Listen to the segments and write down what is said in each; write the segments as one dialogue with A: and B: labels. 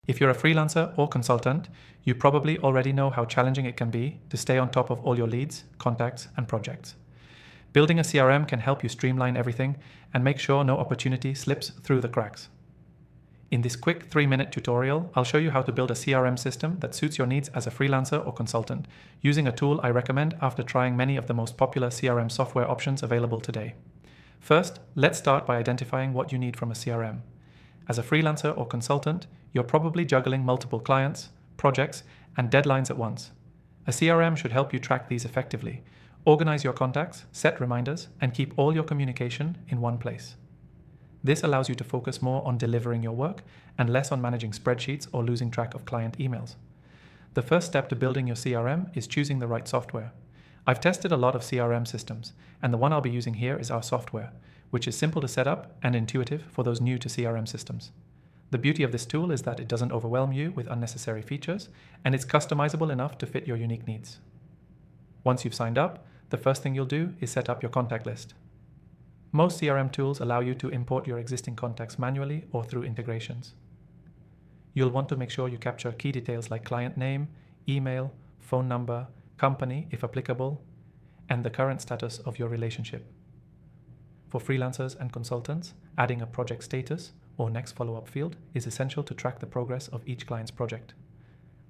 A: If you're a freelancer or consultant, you probably already know how challenging it can be to stay on top of all your leads, contacts, and projects. Building a CRM can help you streamline everything and make sure no opportunity slips through the cracks. In this quick 3-minute tutorial, I'll show you how to build a CRM system that suits your needs as a freelancer or consultant, using a tool I recommend after trying many of the most popular CRM software options available today. First, let's start by identifying what you need from a CRM. As a freelancer or consultant, you're probably juggling multiple clients, projects, and deadlines at once. A CRM should help you track these effectively, organize your contacts, set reminders, and keep all your communication in one place. This allows you to focus more on delivering your work and less on managing spreadsheets or losing track of client emails. The first step to building your CRM is choosing the right software. I've tested a lot of CRM systems, and the one I'll be using here is our software, which is simple to set up and intuitive for those new to CRM systems. The beauty of this tool is that it doesn't overwhelm you with unnecessary features, and it's customizable enough to fit your unique needs. Once you've signed up, the first thing you'll do is set up your contact list. Most CRM tools allow you to import your existing contacts manually or through integrations. You'll want to make sure you capture key details like client name, email, phone number, company, if applicable, and the current status of your relationship. For freelancers and consultants, adding a project status or next follow-up field is essential to track the progress of each client's project.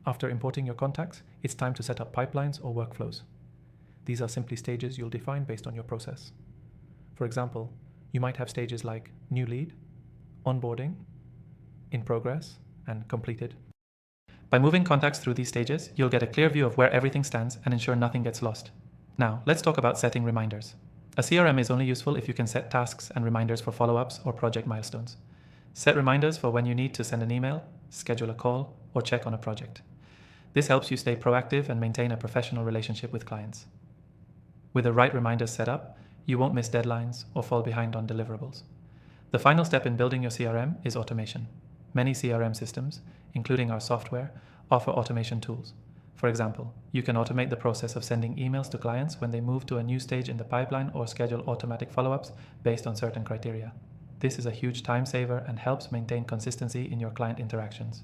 A: After importing your contacts, it's time to set up pipelines or workflows. These are simply stages you'll define based on your process. For example, you might have stages like new lead, onboarding, in progress, and completed. By moving contacts through these stages, you'll get a clear view of where everything stands and ensure nothing gets lost. Now, let's talk about setting reminders. A CRM is only useful if you can set tasks and reminders for follow-ups or project milestones. Set reminders for when you need to send an email, schedule a call, or check on a project. This helps you stay proactive and maintain a professional relationship with clients. With the right reminders set up, you won't miss deadlines or fall behind on deliverables. The final step in building your CRM is automation. Many CRM systems, including our software, offer automation tools. For example, you can automate the process of sending emails to clients when they move to a new stage in the pipeline or schedule automatic follow-ups based on certain criteria. This is a huge time saver and helps maintain consistency in your client interactions.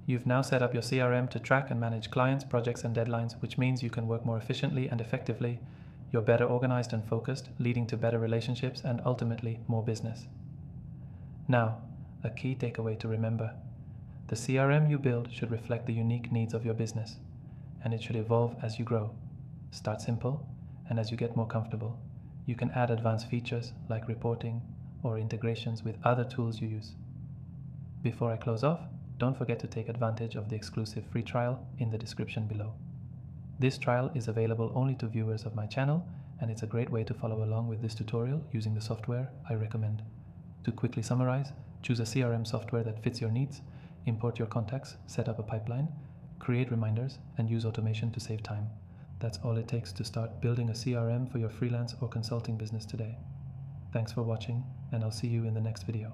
A: You've now set up your CRM to track and manage clients, projects, and deadlines, which means you can work more efficiently and effectively. You're better organized and focused, leading to better relationships and ultimately more business. Now, a key takeaway to remember. The CRM you build should reflect the unique needs of your business, and it should evolve as you grow. Start simple, and as you get more comfortable, you can add advanced features like reporting or integrations with other tools you use. Before I close off, don't forget to take advantage of the exclusive free trial in the description below. This trial is available only to viewers of my channel, and it's a great way to follow along with this tutorial using the software I recommend. To quickly summarize, choose a CRM software that fits your needs, import your contacts, set up a pipeline, create reminders, and use automation to save time. That's all it takes to start building a CRM for your freelance or consulting business today. Thanks for watching, and I'll see you in the next video.